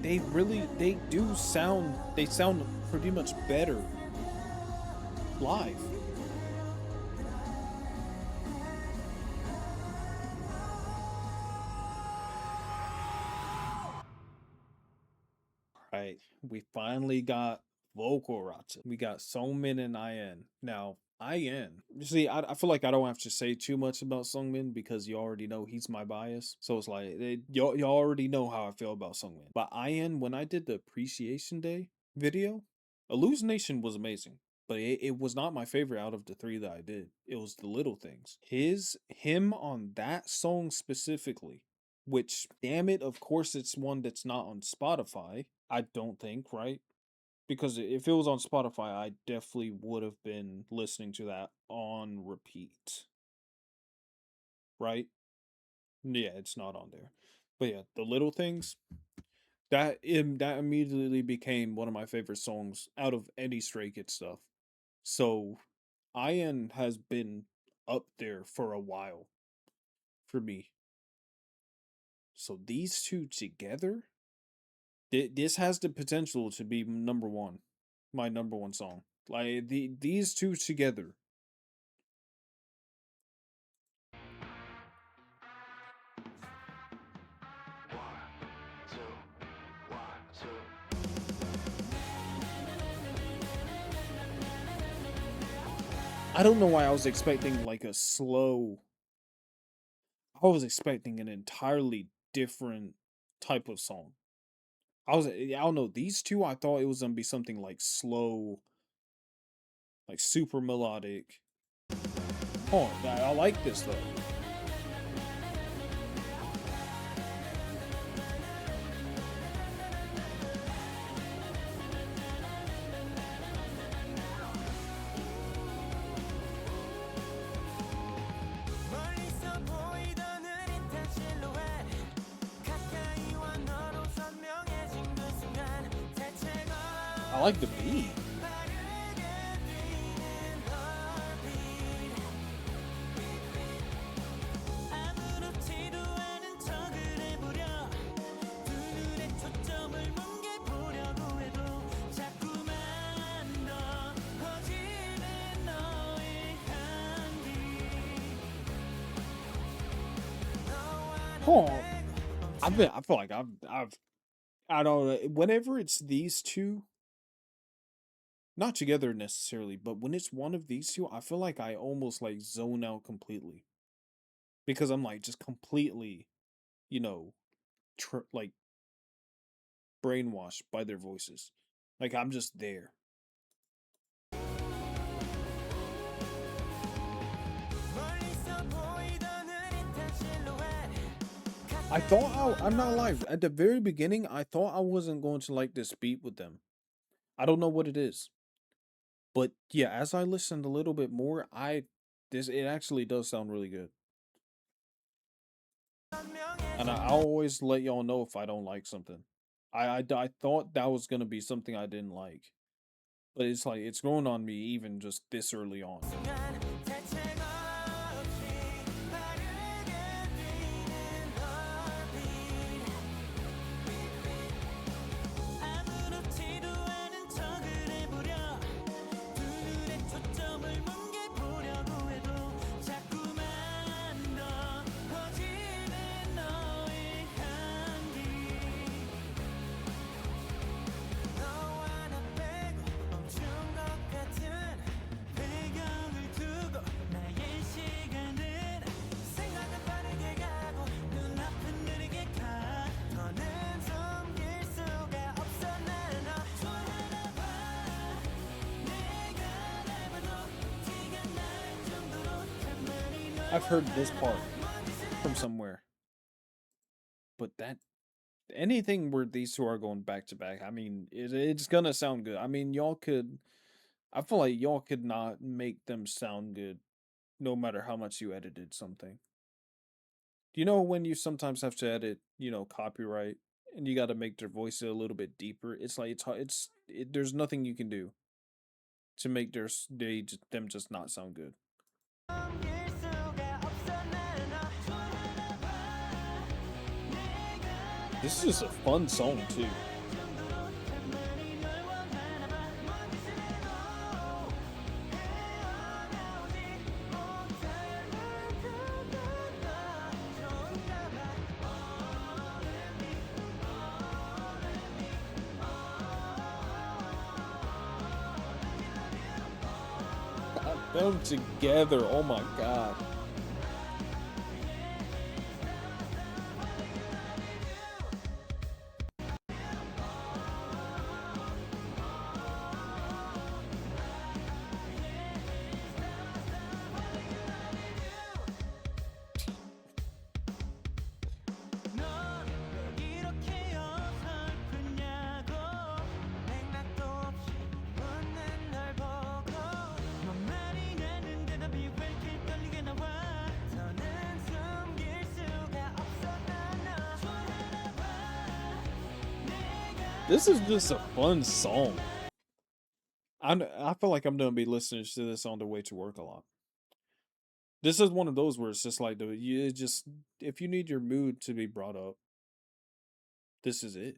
they do sound, they sound pretty much better live. Right, we finally got VocalRacha. We got Songmin and IN. Now, IN, you see, I feel like I don't have to say too much about Sungmin because you already know he's my bias. So it's like, y'all already know how I feel about Sungmin. But IN, when I did the Appreciation Day video, Hallucination was amazing. But it was not my favorite out of the three that I did. It was the little things. Him on that song specifically, which, damn it, of course it's one that's not on Spotify. I don't think, right? Because if it was on Spotify, I definitely would have been listening to that on repeat. Right? Yeah, it's not on there. But yeah, the little things, that immediately became one of my favorite songs out of any Stray Kids stuff. So IN has been up there for a while for me. So these two together, this has the potential to be number one, my number one song. Like these two together. I don't know why I was expecting like a slow. I was expecting an entirely different type of song. I don't know, these two I thought it was gonna be something like slow, like super melodic. Oh, I like this though. I like the beat. Oh, I feel like I don't know. Whenever it's these two, not together necessarily, but when it's one of these two, I feel like I almost like zone out completely because I'm like just completely, you know, like brainwashed by their voices. Like I'm just there. I'm not lying. At the very beginning, I thought I wasn't going to like this beat with them. I don't know what it is. But yeah, as I listened a little bit more, it actually does sound really good. And I always let y'all know if I don't like something. I thought that was gonna be something I didn't like, but it's like it's growing on me even just this early on. I've heard this part from somewhere, but that anything where these two are going back to back, I mean, it's gonna sound good. I mean, y'all could. I feel like y'all could not make them sound good, no matter how much you edited something. Do you know when you sometimes have to edit, copyright, and you got to make their voice a little bit deeper? It's like it's hard. There's nothing you can do to make them just not sound good. This is just a fun song too. Got them together. Oh my god. This is just a fun song. I feel like I'm gonna be listening to this on the way to work a lot. This is one of those where it's just like you just if you need your mood to be brought up, this is it.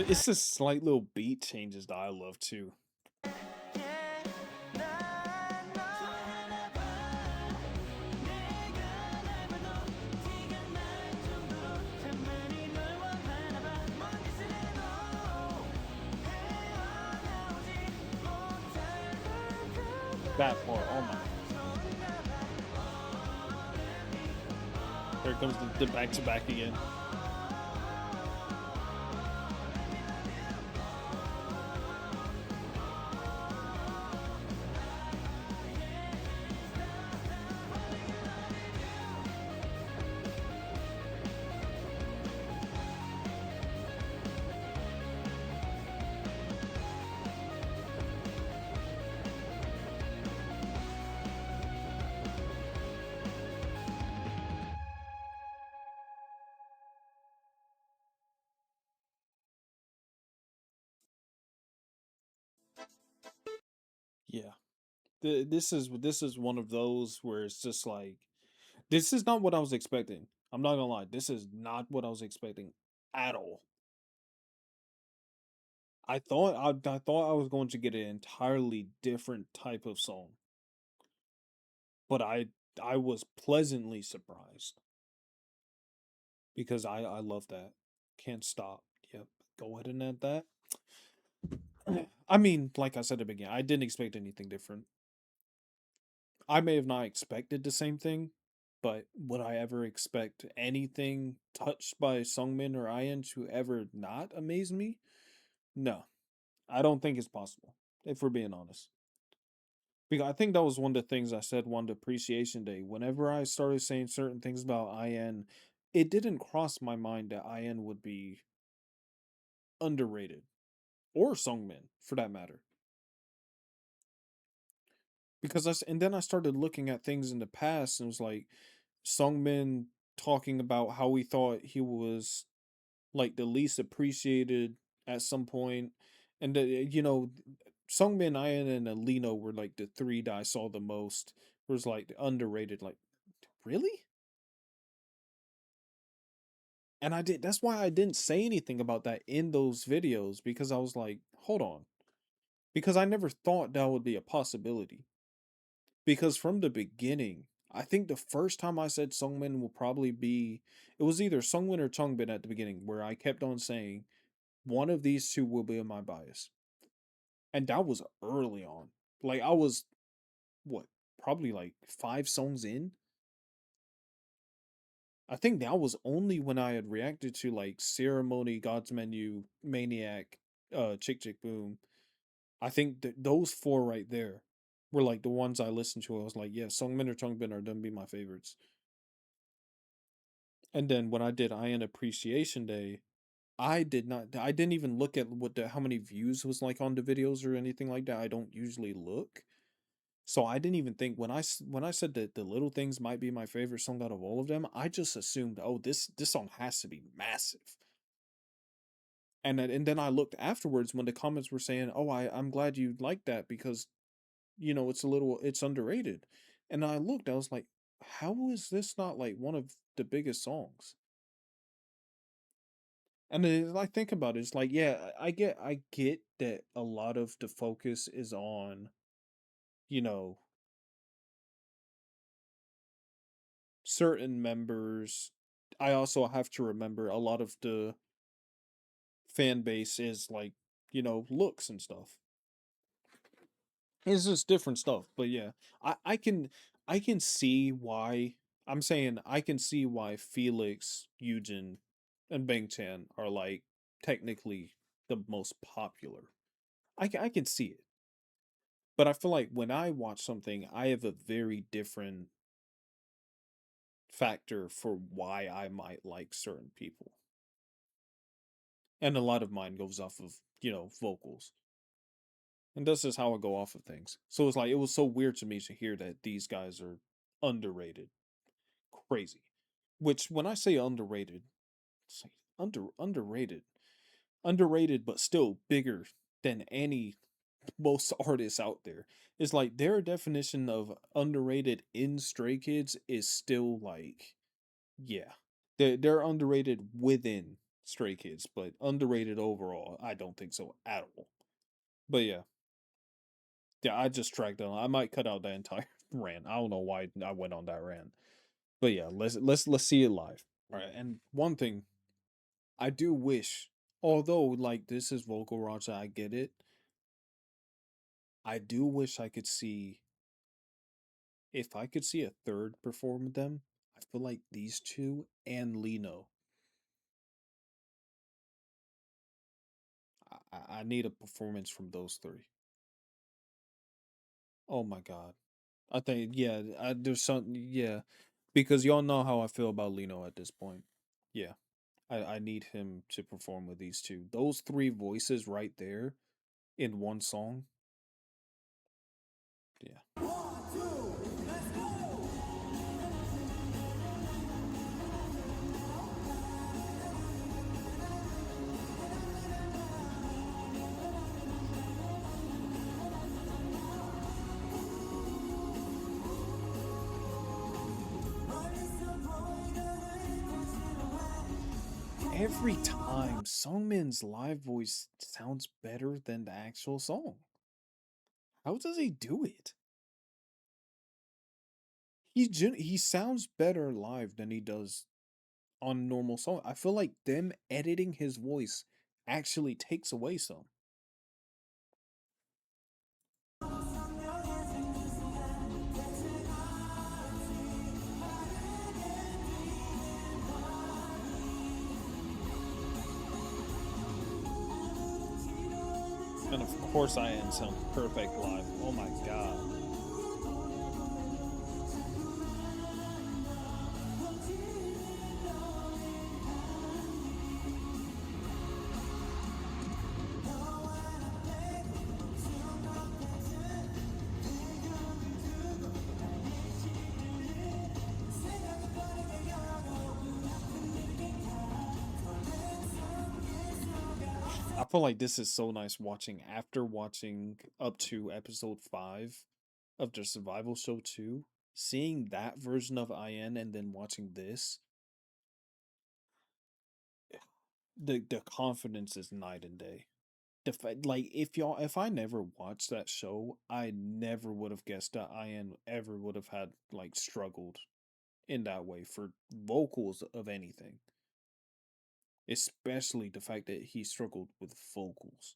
It's a slight little beat changes that I love too. That part, oh my. There comes the back to back again. Yeah. This is one of those where it's just like this is not what I was expecting. I'm not gonna lie. This is not what I was expecting at all. I thought I was going to get an entirely different type of song, but I was pleasantly surprised because I love that. Can't stop. Yep. Go ahead and add that. I mean, like I said at the beginning, I didn't expect anything different. I may have not expected the same thing, but would I ever expect anything touched by Sungmin or Ian to ever not amaze me? No, I don't think it's possible, if we're being honest. Because I think that was one of the things I said one appreciation day. Whenever I started saying certain things about IN, it didn't cross my mind that IN would be underrated. Or Sungmin, for that matter. And then I started looking at things in the past and it was like Sungmin talking about how he thought he was like the least appreciated at some point, and Sungmin, Ian, and Alino were like the three that I saw the most. Was like underrated. Like, really? And I did. That's why I didn't say anything about that in those videos because I was like, hold on, because I never thought that would be a possibility. Because from the beginning, I think the first time I said Sungmin will probably be, it was either Sungmin or Chongbin at the beginning, where I kept on saying one of these two will be in my bias. And that was early on. Like I was what, probably like 5 songs in. I think that was only when I had reacted to like Ceremony, God's Menu, Maniac, Chick Chick Boom. I think that those four right there were like the ones I listened to. I was like, yeah, Songmin or Chongbin are gonna be my favorites. And then when I did IN Appreciation Day, I did not. I didn't even look at what how many views was like on the videos or anything like that. I don't usually look, so I didn't even think when I said that the little things might be my favorite song out of all of them. I just assumed, oh, this song has to be massive. And then I looked afterwards when the comments were saying, oh, I'm glad you liked that because it's underrated. And I looked, I was like, how is this not like one of the biggest songs? And then I think about it, it's like, yeah, I get that a lot of the focus is on, you know, certain members. I also have to remember a lot of the fan base is like, looks and stuff. It's just different stuff. But yeah, I can see why I'm saying I can see why Felix, Eugen, and Bangtan are like technically the most popular. I can see it. But I feel like when I watch something, I have a very different factor for why I might like certain people. And a lot of mine goes off of, vocals. And that's just how I go off of things. So it's like it was so weird to me to hear that these guys are underrated. Crazy. Which when I say underrated, it's like underrated. Underrated but still bigger than any most artists out there. It's like their definition of underrated in Stray Kids is still like, yeah. They're underrated within Stray Kids, but underrated overall, I don't think so at all. But yeah. Yeah, I just tracked on. I might cut out that entire rant. I don't know why I went on that rant. But yeah, let's see it live. All right. And one thing I do wish, although like this is VocalRacha, I get it. I do wish I could see if I could see a third perform them. I feel like these two and Lino. I need a performance from those three. Oh my god. I think yeah, there's something yeah, because y'all know how I feel about Lino at this point. Yeah, I need him to perform with these two. Those three voices right there in one song. Yeah. Every time Songmin's live voice sounds better than the actual song. How does he do it? He sounds better live than he does on normal song. I feel like them editing his voice actually takes away some. And of course, IN sounds perfect live. Oh my god. I feel like this is so nice watching after watching up to episode 5 of the survival show 2, seeing that version of IN and then watching this. The confidence is night and day. Like if I never watched that show, I never would have guessed that IN ever would have had like struggled in that way for vocals of anything. Especially the fact that he struggled with vocals.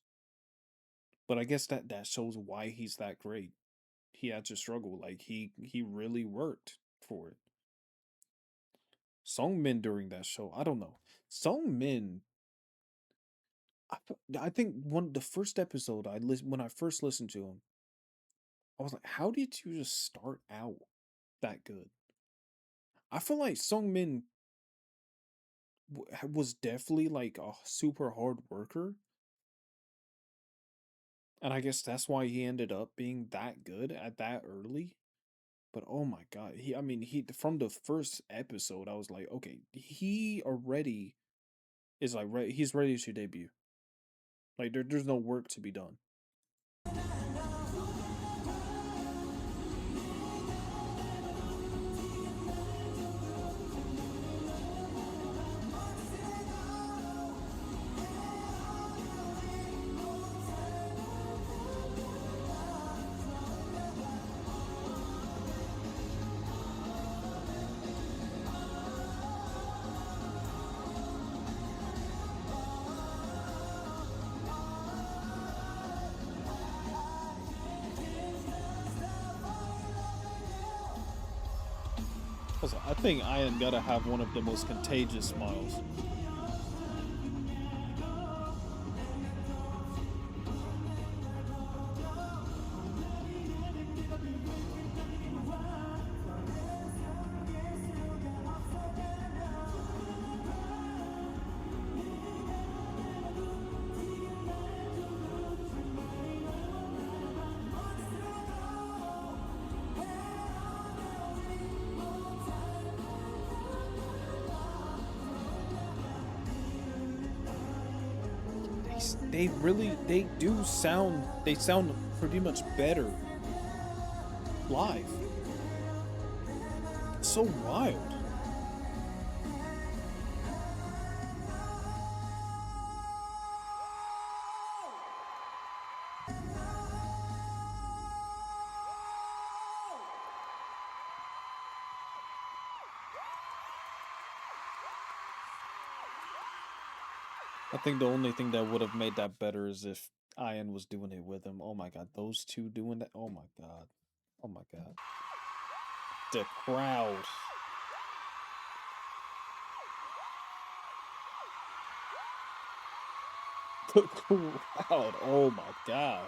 But I guess that shows why he's that great. He had to struggle. Like he really worked for it. Songmin during that show, I don't know. Songmin I think the first episode when I first listened to him, I was like, how did you just start out that good? I feel like Sungmin was definitely like a super hard worker, and I guess that's why he ended up being that good at that early. But oh my god, I mean, he from the first episode, I was like, okay, he already is like he's ready to debut. Like there's no work to be done. Also, I think Ian gotta have one of the most contagious smiles. They sound pretty much better live. It's so wild. I think the only thing that would have made that better is if Ian was doing it with him. Oh my god, those two doing that. Oh my god. Oh my god. The crowd. The crowd. Oh my god.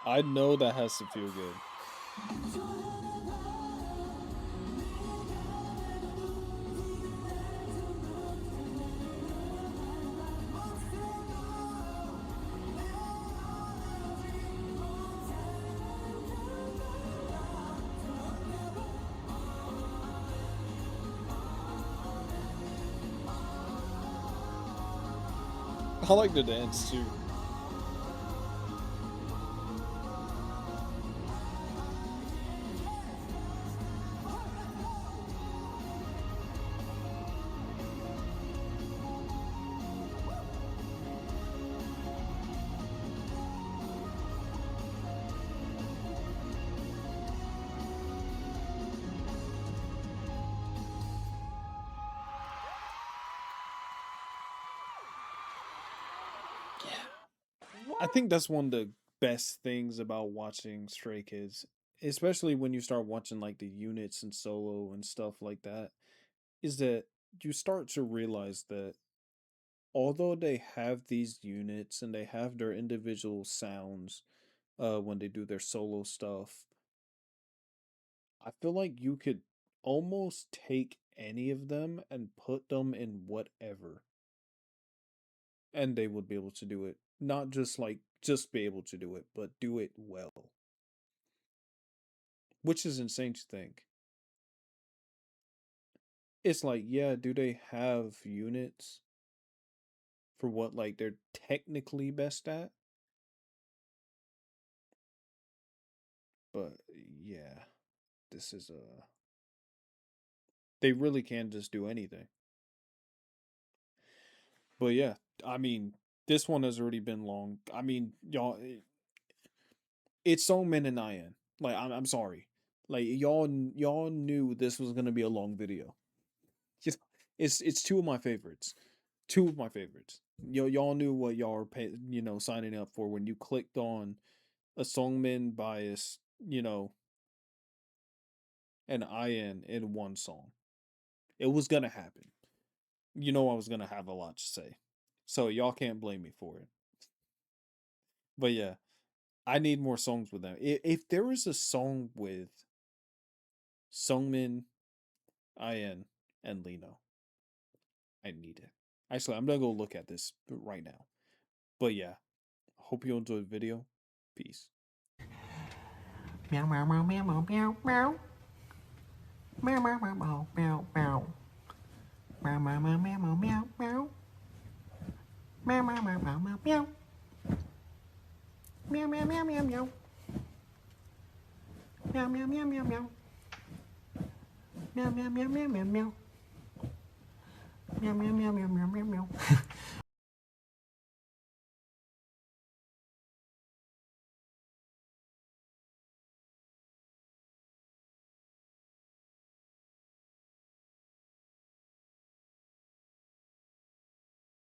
I know that has to feel good. I like the dance too. I think that's one of the best things about watching Stray Kids, especially when you start watching like the units and solo and stuff like that, is that you start to realize that although they have these units and they have their individual sounds when they do their solo stuff, I feel like you could almost take any of them and put them in whatever and they would be able to do it. Not just like just be able to do it, but do it well. Which is insane to think. It's like, yeah, do they have units for what like they're technically best at? But yeah, this is a they really can just do anything. But yeah, I mean, this one has already been long. I mean, y'all, it's so Min and Ian. Like, I'm sorry. Like y'all knew this was gonna be a long video. It's two of my favorites. Two of my favorites. Y'all knew what y'all were signing up for when you clicked on a Songmin bias, and Ian in one song. It was gonna happen. You know I was gonna have a lot to say. So y'all can't blame me for it. But yeah, I need more songs with them. If there was a song with Sungmin, IN, and Lino, I need it. Actually, I'm gonna go look at this right now. But yeah, hope you enjoyed the video. Peace. Meow meow meow meow meow meow meow. Meow meow meow meow meow meow. Meow meow meow meow meow meow meow. Meow meow meow meow meow meow. Meow meow meow meow meow. Meow meow meow meow meow. Meow meow meow meow meow meow. Meow meow meow meow meow meow meow.